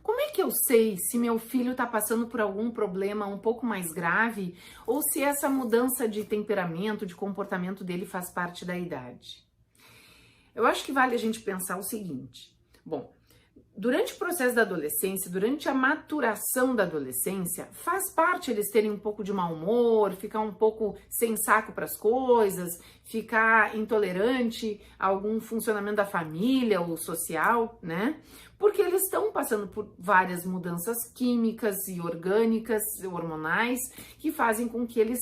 como é que eu sei se meu filho está passando por algum problema um pouco mais grave ou se essa mudança de temperamento, de comportamento dele faz parte da idade? Eu acho que vale a gente pensar o seguinte. Bom, durante o processo da adolescência, durante a maturação da adolescência, faz parte eles terem um pouco de mau humor, ficar um pouco sem saco para as coisas, ficar intolerante a algum funcionamento da família ou social, né? Porque eles estão passando por várias mudanças químicas e orgânicas, hormonais, que fazem com que eles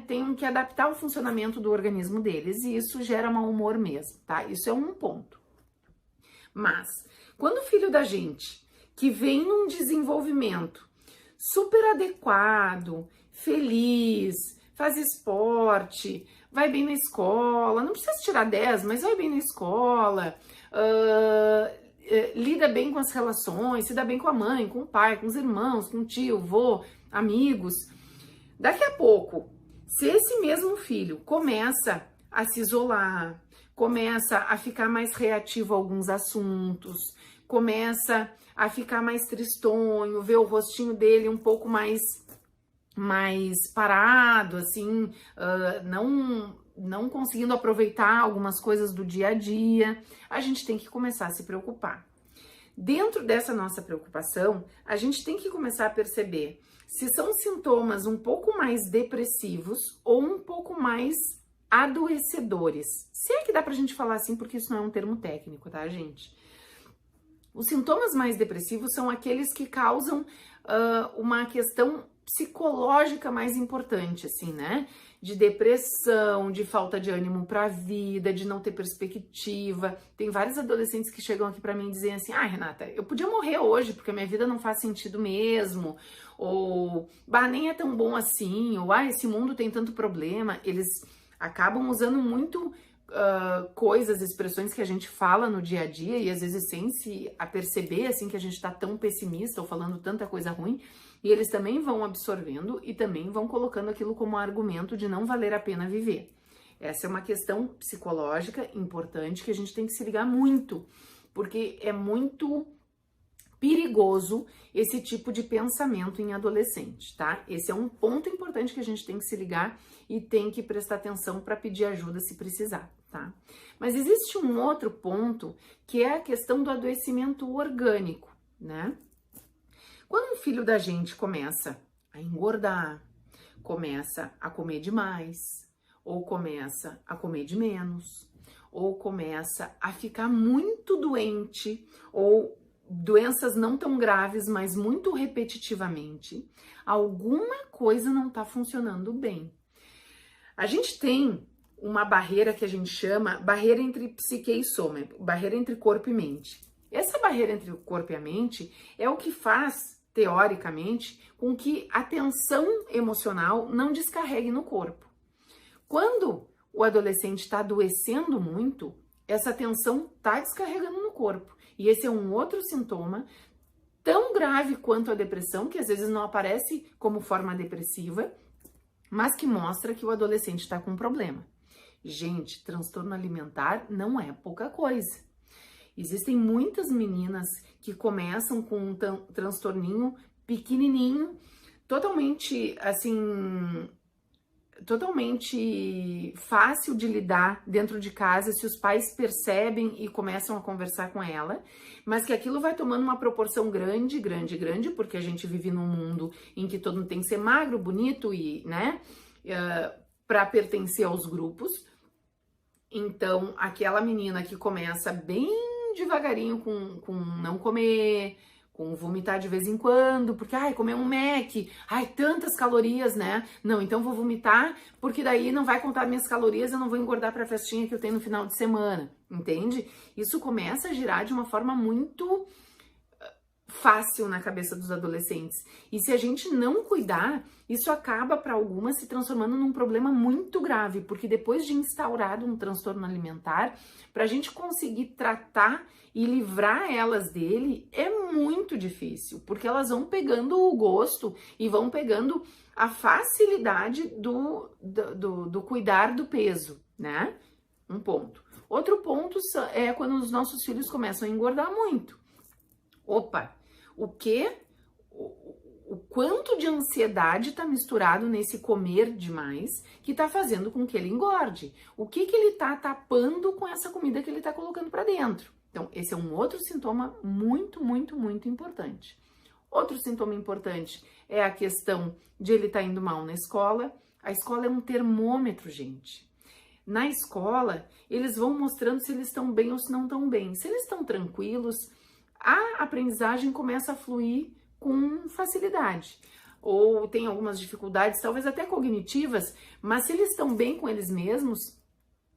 tenham que adaptar o funcionamento do organismo deles, e isso gera mau humor mesmo, tá? Isso é um ponto. Mas, quando o filho da gente, que vem num desenvolvimento super adequado, feliz, faz esporte, vai bem na escola, não precisa tirar 10, mas vai bem na escola, lida bem com as relações, se dá bem com a mãe, com o pai, com os irmãos, com o tio, vô, amigos. Daqui a pouco, se esse mesmo filho começa a se isolar, começa a ficar mais reativo a alguns assuntos, começa a ficar mais tristonho, ver o rostinho dele um pouco mais parado, assim, não conseguindo aproveitar algumas coisas do dia a dia, a gente tem que começar a se preocupar. Dentro dessa nossa preocupação, a gente tem que começar a perceber se são sintomas um pouco mais depressivos ou um pouco mais adoecedores. Se é que dá pra gente falar assim, porque isso não é um termo técnico, tá, gente? Os sintomas mais depressivos são aqueles que causam uma questão psicológica mais importante, assim, né? De depressão, de falta de ânimo pra vida, de não ter perspectiva. Tem vários adolescentes que chegam aqui pra mim e dizem assim: ah, Renata, eu podia morrer hoje porque a minha vida não faz sentido mesmo, ou bah, nem é tão bom assim, ou ah, esse mundo tem tanto problema. Eles acabam usando muito coisas, expressões que a gente fala no dia a dia e às vezes sem se aperceber assim que a gente tá tão pessimista ou falando tanta coisa ruim, e eles também vão absorvendo e também vão colocando aquilo como argumento de não valer a pena viver. Essa é uma questão psicológica importante que a gente tem que se ligar muito, porque é muito perigoso esse tipo de pensamento em adolescente, tá? Esse é um ponto importante que a gente tem que se ligar e tem que prestar atenção para pedir ajuda se precisar, tá? Mas existe um outro ponto que é a questão do adoecimento orgânico, né? Quando um filho da gente começa a engordar, começa a comer demais, ou começa a comer de menos, ou começa a ficar muito doente, ou doenças não tão graves, mas muito repetitivamente, alguma coisa não está funcionando bem. A gente tem uma barreira que a gente chama barreira entre psique e soma, barreira entre corpo e mente. Essa barreira entre o corpo e a mente é o que faz, teoricamente, com que a tensão emocional não descarregue no corpo. Quando o adolescente está adoecendo muito, essa tensão está descarregando no corpo. E esse é um outro sintoma tão grave quanto a depressão, que às vezes não aparece como forma depressiva, mas que mostra que o adolescente está com um problema. Gente, transtorno alimentar não é pouca coisa. Existem muitas meninas que começam com um transtorninho pequenininho, totalmente, assim, totalmente fácil de lidar dentro de casa se os pais percebem e começam a conversar com ela, mas que aquilo vai tomando uma proporção grande, porque a gente vive num mundo em que todo mundo tem que ser magro, bonito e, né, para pertencer aos grupos. Então, aquela menina que começa bem devagarinho com não comer, com vomitar de vez em quando, porque, ai, comer um Mac, ai, tantas calorias, né? Não, então vou vomitar, porque daí não vai contar minhas calorias, eu não vou engordar pra festinha que eu tenho no final de semana, entende? Isso começa a girar de uma forma muito fácil na cabeça dos adolescentes. E se a gente não cuidar, isso acaba para algumas se transformando num problema muito grave, porque depois de instaurado um transtorno alimentar, para a gente conseguir tratar e livrar elas dele é muito difícil, porque elas vão pegando o gosto e vão pegando a facilidade do cuidar do peso, né? Um ponto. Outro ponto é quando os nossos filhos começam a engordar muito. Opa, o quê? O quanto de ansiedade está misturado nesse comer demais que está fazendo com que ele engorde? O que ele está tapando com essa comida que ele está colocando para dentro? Então, esse é um outro sintoma muito, muito, muito importante. Outro sintoma importante é a questão de ele estar indo mal na escola. A escola é um termômetro, gente. Na escola, eles vão mostrando se eles estão bem ou se não estão bem. Se eles estão tranquilos, a aprendizagem começa a fluir com facilidade. Ou tem algumas dificuldades, talvez até cognitivas, mas se eles estão bem com eles mesmos,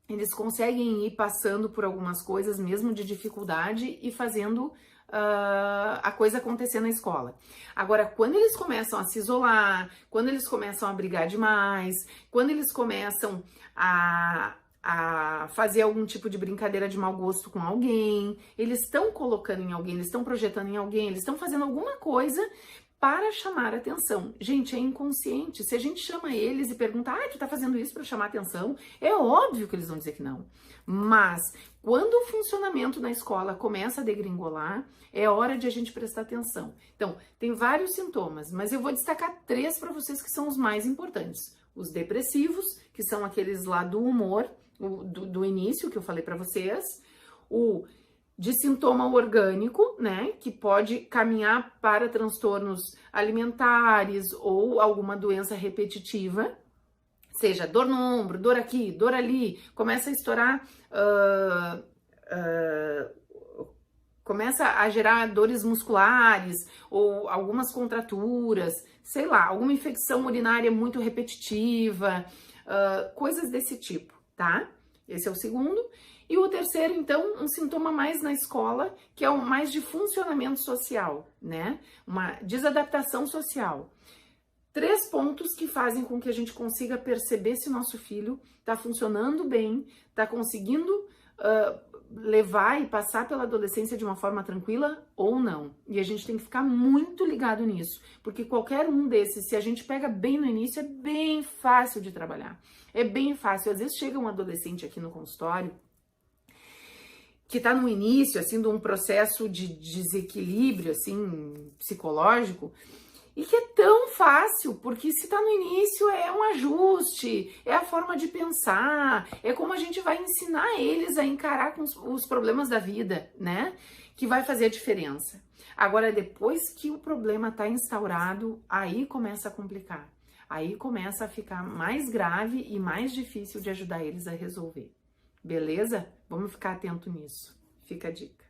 eles conseguem ir passando por algumas coisas mesmo de dificuldade e fazendo a coisa acontecer na escola. Agora, quando eles começam a se isolar, quando eles começam a brigar demais, quando eles começam a fazer algum tipo de brincadeira de mau gosto com alguém, eles estão colocando em alguém, eles estão projetando em alguém, eles estão fazendo alguma coisa para chamar atenção. Gente, é inconsciente. Se a gente chama eles e pergunta, tu tá fazendo isso para chamar atenção? É óbvio que eles vão dizer que não. Mas, quando o funcionamento na escola começa a degringolar, é hora de a gente prestar atenção. Então, tem vários sintomas, mas eu vou destacar 3 para vocês que são os mais importantes. Os depressivos, que são aqueles lá do humor, do início que eu falei para vocês. O de sintoma orgânico, né, que pode caminhar para transtornos alimentares ou alguma doença repetitiva, seja dor no ombro, dor aqui, dor ali, começa a estourar, começa a gerar dores musculares ou algumas contraturas, sei lá, alguma infecção urinária muito repetitiva, coisas desse tipo, tá? Esse é o segundo. E o terceiro, então, um sintoma mais na escola, que é o mais de funcionamento social, né? Uma desadaptação social. 3 pontos que fazem com que a gente consiga perceber se o nosso filho está funcionando bem, está conseguindo levar e passar pela adolescência de uma forma tranquila ou não. E a gente tem que ficar muito ligado nisso, porque qualquer um desses, se a gente pega bem no início, é bem fácil de trabalhar. É bem fácil. Às vezes chega um adolescente aqui no consultório que está no início, assim, de um processo de desequilíbrio, assim, psicológico, e que é tão fácil, porque se está no início é um ajuste, é a forma de pensar, é como a gente vai ensinar eles a encarar com os problemas da vida, né? Que vai fazer a diferença. Agora, depois que o problema está instaurado, aí começa a complicar. Aí começa a ficar mais grave e mais difícil de ajudar eles a resolver. Beleza? Vamos ficar atento nisso. Fica a dica.